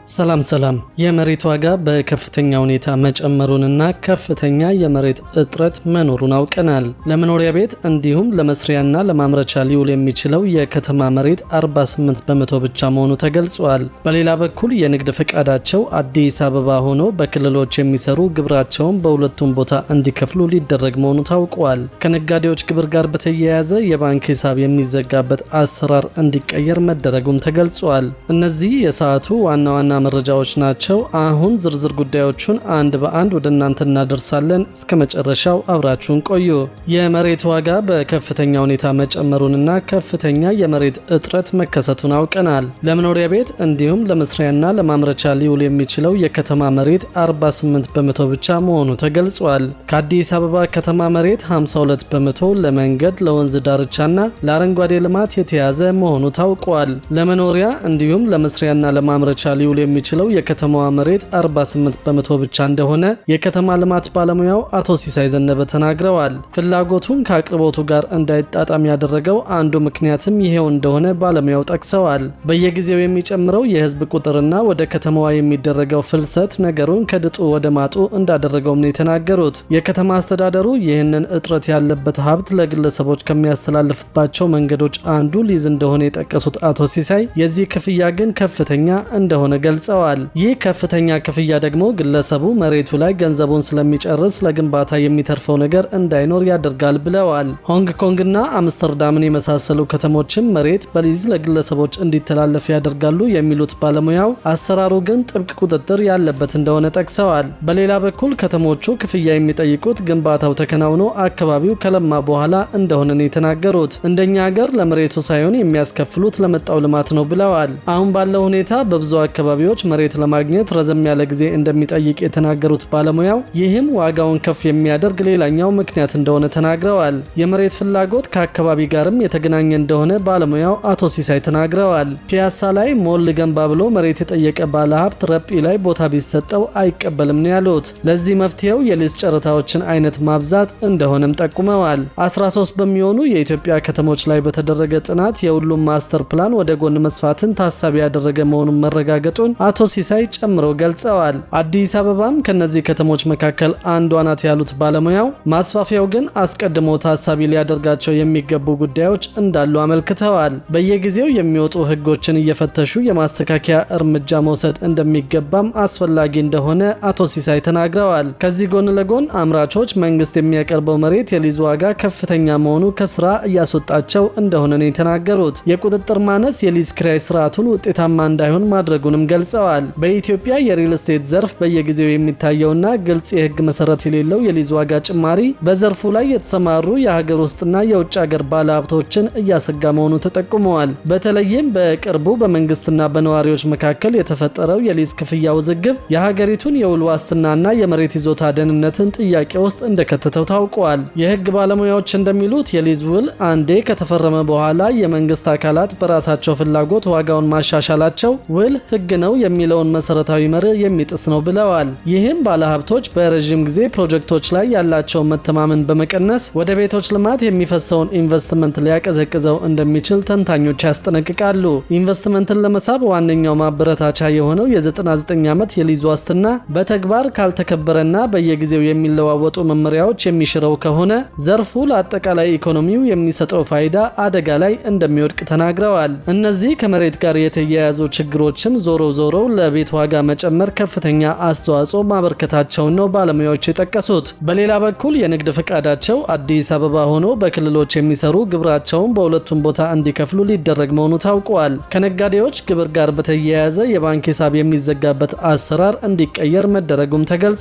ሰላም የመሬት ዋጋ በከፍተኛ ሁኔታ መጨመሩንና ከፍተኛ የመሬት እጥረት መኖሩን አውቀናል። ለመኖሪያ ቤት እንዲሁም ለመስሪያና ለማምረቻ ሊውል የሚችለው የከተማ መሬት 48% ብቻ መሆኑ ተገልጿል። በሌላ በኩል የንግድ ፈቃዳቸው አዲስ አበባ ሆኖ በክልሎች የሚሰሩ ግብራቸውን በሁለቱም ቦታ እንዲከፍሉ ሊደረግ መሆኑ ታውቋል። ከነጋዴዎች ግብር ጋር በተያያዘ የባንክ ሂሳብ የሚዘጋበት አሰራር እንዲቀየር መደረጉም ተገልጿል። እነዚህ የሰዓቱ ዋና መረጃዎች ናቸው። አሁን ዝርዝር ጉዳዮቹን አንድ በአንድ ወደ እናንተ እናደርሳለን። እስከ መጨረሻው አብራችሁን ቆዩ። የመሬት ዋጋ በከፍተኛ ሁኔታ መጨመሩንና ከፍተኛ የመሬት እጥረት መከሰቱን አውቀናል። ለመኖሪያ ቤት እንዲሁም ለመስሪያና ለማምረቻ ሊውል የሚችለው የከተማ መሬት 48% ብቻ መሆኑ ተገልጿል። ከአዲስ አበባ ከተማ መሬት 52% ለመንገድ፣ ለወንዝ ዳርቻና ለአረንጓዴ ልማት የተያዘ መሆኑ ታውቋል። ለመኖሪያ እንዲሁም ለመስሪያና ለማምረቻ ሊውል የሚችለው የከተማዋ መሬት 48% ብቻ እንደሆነ የከተማ ልማት ባለሙያው አቶ ሲሳይ ዘነበ ተናግረዋል። ፍላጎቱን ከአቅርቦቱ ጋር እንዳይጣጣም ያደረገው አንዱ ምክንያትም ይሄው እንደሆነ ባለሙያው ጠቅሰዋል። በየጊዜው የሚጨምረው የህዝብ ቁጥርና ወደ ከተማዋ የሚደረገው ፍልሰት ነገሩን ከድጡ ወደ ማጡ እንዳደረገውም ነው የተናገሩት። የከተማ አስተዳደሩ ይህንን እጥረት ያለበት ሀብት ለግለሰቦች ከሚያስተላልፍባቸው መንገዶች አንዱ ሊዝ እንደሆነ የጠቀሱት አቶ ሲሳይ የዚህ ክፍያ ግን ከፍተኛ እንደሆነ ገልጸዋል። ይህ ከፍተኛ ክፍያ ደግሞ ግለሰቡ መሬቱ ላይ ገንዘቡን ስለሚጨርስ ለግንባታ የሚተርፈው ነገር እንዳይኖር ያደርጋል ብለዋል። ሆንግ ኮንግና አምስተርዳምን የመሳሰሉ ከተሞችም መሬት በሊዝ ለግለሰቦች እንዲተላለፍ ያደርጋሉ የሚሉት ባለሙያው አሰራሩ ግን ጥብቅ ቁጥጥር ያለበት እንደሆነ ጠቅሰዋል። በሌላ በኩል ከተሞቹ ክፍያ የሚጠይቁት ግንባታው ተከናውኖ አካባቢው ከለማ በኋላ እንደሆነ ነው የተናገሩት። እንደኛ ሀገር ለመሬቱ ሳይሆን የሚያስከፍሉት ለመጣው ልማት ነው ብለዋል። አሁን ባለው ሁኔታ በብዙ አካባቢዎች መሬት ለማግኘት ረዘም ያለ ጊዜ እንደሚጠይቅ የተናገሩት ባለሙያው ይህም ዋጋውን ከፍ የሚያደርግ ሌላኛው ምክንያት እንደሆነ ተናግረዋል። የመሬት ፍላጎት ከአካባቢ ጋርም የተገናኘ እንደሆነ ባለሙያው አቶ ሲሳይ ተናግረዋል። ፒያሳ ላይ ሞል ልገንባ ብሎ መሬት የጠየቀ ባለሀብት ረጲ ላይ ቦታ ቢሰጠው አይቀበልም ነው ያሉት። ለዚህ መፍትሄው የሊዝ ጨረታዎችን አይነት ማብዛት እንደሆነም ጠቁመዋል። 13 በሚሆኑ የኢትዮጵያ ከተሞች ላይ በተደረገ ጥናት የሁሉም ማስተር ፕላን ወደ ጎን መስፋትን ታሳቢ ያደረገ መሆኑን መረጋገጡን አቶ ሲሳይ ጨምረው ገልጸዋል። አዲስ አበባም ከነዚህ ከተሞች መካከል አንዷ ናት ያሉት ባለሙያው ማስፋፊያው ግን አስቀድሞ ታሳቢ ሊያደርጋቸው የሚገቡ ጉዳዮች እንዳሉ አመልክተዋል። በየጊዜው የሚወጡ ሕጎችን እየፈተሹ የማስተካከያ እርምጃ መውሰድ እንደሚገባም አስፈላጊ እንደሆነ አቶ ሲሳይ ተናግረዋል። ከዚህ ጎን ለጎን አምራቾች መንግስት የሚያቀርበው መሬት የሊዝ ዋጋ ከፍተኛ መሆኑ ከስራ እያስወጣቸው እንደሆነ ነው የተናገሩት። የቁጥጥር ማነስ የሊዝ ኪራይ ስርዓቱን ውጤታማ እንዳይሆን ማድረጉንም ገልጸዋል። በኢትዮጵያ የሪል ስቴት ዘርፍ በየጊዜው የሚታየውና ግልጽ የህግ መሰረት የሌለው የሊዝ ዋጋ ጭማሪ በዘርፉ ላይ የተሰማሩ የሀገር ውስጥና የውጭ ሀገር ባለሀብቶችን እያሰጋ መሆኑ ተጠቁመዋል። በተለይም በቅርቡ በመንግስትና በነዋሪዎች መካከል የተፈጠረው የሊዝ ክፍያ ውዝግብ የሀገሪቱን የውል ዋስትናና የመሬት ይዞታ ደህንነትን ጥያቄ ውስጥ እንደከተተው ታውቋል። የህግ ባለሙያዎች እንደሚሉት የሊዝ ውል አንዴ ከተፈረመ በኋላ የመንግስት አካላት በራሳቸው ፍላጎት ዋጋውን ማሻሻላቸው ውል ህግ ነው የሚለውን መሰረታዊ መርህ የሚጥስ ነው ብለዋል። ይህም ባለሀብቶች በረዥም ጊዜ ፕሮጀክቶች ላይ ያላቸውን መተማመን በመቀነስ ወደ ቤቶች ልማት የሚፈሰውን ኢንቨስትመንት ሊያቀዘቅዘው እንደሚችል ተንታኞች ያስጠነቅቃሉ። ኢንቨስትመንትን ለመሳብ ዋነኛው ማበረታቻ የሆነው የ99 ዓመት የሊዝ ዋስትና በተግባር ካልተከበረና በየጊዜው የሚለዋወጡ መመሪያዎች የሚሽረው ከሆነ ዘርፉ ለአጠቃላይ ኢኮኖሚው የሚሰጠው ፋይዳ አደጋ ላይ እንደሚወድቅ ተናግረዋል። እነዚህ ከመሬት ጋር የተያያዙ ችግሮችም ዞሮ ለቤት ዋጋ መጨመር ከፍተኛ አስተዋጽኦ ማበርከታቸውን ነው ባለሙያዎች የጠቀሱት። በሌላ በኩል የንግድ ፈቃዳቸው አዲስ አበባ ሆኖ በክልሎች የሚሰሩ ግብራቸውን በሁለቱም ቦታ እንዲከፍሉ ሊደረግ መሆኑ ታውቋል። ከነጋዴዎች ግብር ጋር በተያያዘ የባንክ ሂሳብ የሚዘጋበት አሰራር እንዲቀየር መደረጉም ተገልጿል።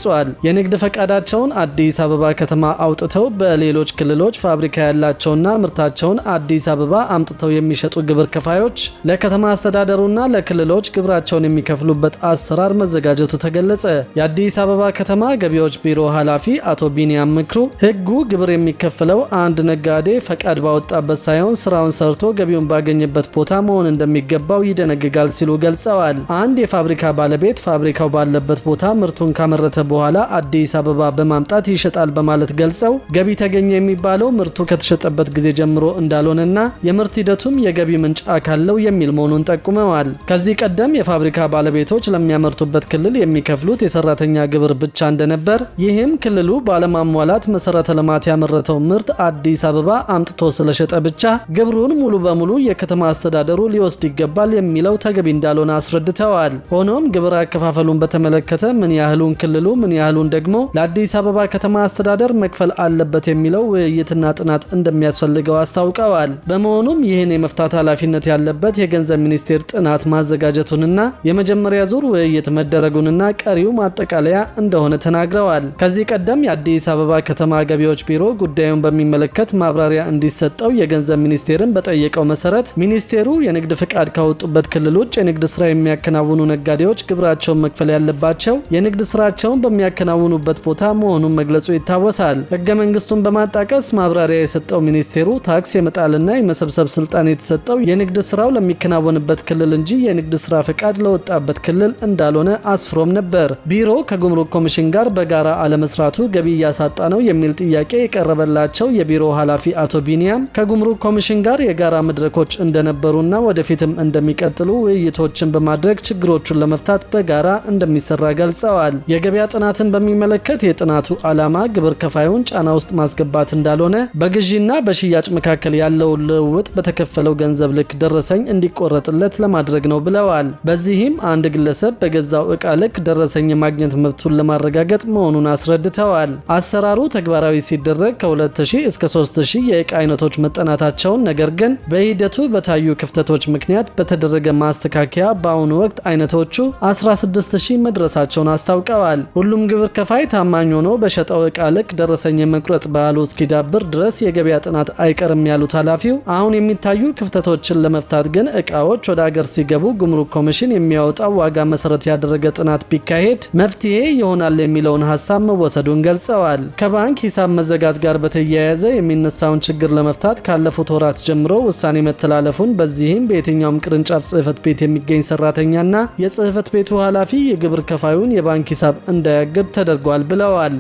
የንግድ ፈቃዳቸውን አዲስ አበባ ከተማ አውጥተው በሌሎች ክልሎች ፋብሪካ ያላቸውና ምርታቸውን አዲስ አበባ አምጥተው የሚሸጡ ግብር ከፋዮች ለከተማ አስተዳደሩና ለክልሎች ግብራቸውን የሚከፍሉበት አሰራር መዘጋጀቱ ተገለጸ። የአዲስ አበባ ከተማ ገቢዎች ቢሮ ኃላፊ አቶ ቢኒያም ምክሩ ህጉ ግብር የሚከፍለው አንድ ነጋዴ ፈቃድ ባወጣበት ሳይሆን ስራውን ሰርቶ ገቢውን ባገኘበት ቦታ መሆን እንደሚገባው ይደነግጋል ሲሉ ገልጸዋል። አንድ የፋብሪካ ባለቤት ፋብሪካው ባለበት ቦታ ምርቱን ካመረተ በኋላ አዲስ አበባ በማምጣት ይሸጣል በማለት ገልጸው ገቢ ተገኘ የሚባለው ምርቱ ከተሸጠበት ጊዜ ጀምሮ እንዳልሆነና የምርት ሂደቱም የገቢ ምንጭ አካል ነው የሚል መሆኑን ጠቁመዋል። ከዚህ ቀደም የፋብሪካ የፋብሪካ ባለቤቶች ለሚያመርቱበት ክልል የሚከፍሉት የሰራተኛ ግብር ብቻ እንደነበር፣ ይህም ክልሉ ባለማሟላት መሰረተ ልማት ያመረተው ምርት አዲስ አበባ አምጥቶ ስለሸጠ ብቻ ግብሩን ሙሉ በሙሉ የከተማ አስተዳደሩ ሊወስድ ይገባል የሚለው ተገቢ እንዳልሆነ አስረድተዋል። ሆኖም ግብር አከፋፈሉን በተመለከተ ምን ያህሉን ክልሉ ምን ያህሉን ደግሞ ለአዲስ አበባ ከተማ አስተዳደር መክፈል አለበት የሚለው ውይይትና ጥናት እንደሚያስፈልገው አስታውቀዋል። በመሆኑም ይህን የመፍታት ኃላፊነት ያለበት የገንዘብ ሚኒስቴር ጥናት ማዘጋጀቱንና የመጀመሪያ ዙር ውይይት መደረጉንና ቀሪው ማጠቃለያ እንደሆነ ተናግረዋል። ከዚህ ቀደም የአዲስ አበባ ከተማ ገቢዎች ቢሮ ጉዳዩን በሚመለከት ማብራሪያ እንዲሰጠው የገንዘብ ሚኒስቴርን በጠየቀው መሰረት ሚኒስቴሩ የንግድ ፍቃድ ካወጡበት ክልል ውጭ የንግድ ስራ የሚያከናውኑ ነጋዴዎች ግብራቸውን መክፈል ያለባቸው የንግድ ስራቸውን በሚያከናውኑበት ቦታ መሆኑን መግለጹ ይታወሳል። ህገ መንግስቱን በማጣቀስ ማብራሪያ የሰጠው ሚኒስቴሩ ታክስ የመጣልና የመሰብሰብ ስልጣን የተሰጠው የንግድ ስራው ለሚከናወንበት ክልል እንጂ የንግድ ስራ ፍቃድ ለወጣበት ክልል እንዳልሆነ አስፍሮም ነበር። ቢሮ ከጉምሩክ ኮሚሽን ጋር በጋራ አለመስራቱ ገቢ እያሳጣ ነው የሚል ጥያቄ የቀረበላቸው የቢሮ ኃላፊ አቶ ቢኒያም ከጉምሩክ ኮሚሽን ጋር የጋራ መድረኮች እንደነበሩና ወደፊትም እንደሚቀጥሉ ውይይቶችን በማድረግ ችግሮቹን ለመፍታት በጋራ እንደሚሰራ ገልጸዋል። የገበያ ጥናትን በሚመለከት የጥናቱ ዓላማ ግብር ከፋዩን ጫና ውስጥ ማስገባት እንዳልሆነ በግዢና በሽያጭ መካከል ያለውን ልውውጥ በተከፈለው ገንዘብ ልክ ደረሰኝ እንዲቆረጥለት ለማድረግ ነው ብለዋል። በዚህም አንድ ግለሰብ በገዛው ዕቃ ልክ ደረሰኝ የማግኘት መብቱን ለማረጋገጥ መሆኑን አስረድተዋል። አሰራሩ ተግባራዊ ሲደረግ ከ2000 እስከ 3000 የዕቃ አይነቶች መጠናታቸውን፣ ነገር ግን በሂደቱ በታዩ ክፍተቶች ምክንያት በተደረገ ማስተካከያ በአሁኑ ወቅት አይነቶቹ 16000 መድረሳቸውን አስታውቀዋል። ሁሉም ግብር ከፋይ ታማኝ ሆኖ በሸጠው ዕቃ ልክ ደረሰኝ የመቁረጥ ባህሉ እስኪዳብር ድረስ የገበያ ጥናት አይቀርም ያሉት ኃላፊው፣ አሁን የሚታዩ ክፍተቶችን ለመፍታት ግን ዕቃዎች ወደ አገር ሲገቡ ጉምሩክ ኮሚሽን የሚያወጣው ዋጋ መሰረት ያደረገ ጥናት ቢካሄድ መፍትሄ ይሆናል የሚለውን ሀሳብ መወሰዱን ገልጸዋል። ከባንክ ሂሳብ መዘጋት ጋር በተያያዘ የሚነሳውን ችግር ለመፍታት ካለፉት ወራት ጀምሮ ውሳኔ መተላለፉን፣ በዚህም በየትኛውም ቅርንጫፍ ጽህፈት ቤት የሚገኝ ሰራተኛና የጽህፈት ቤቱ ኃላፊ የግብር ከፋዩን የባንክ ሂሳብ እንዳያግድ ተደርጓል ብለዋል።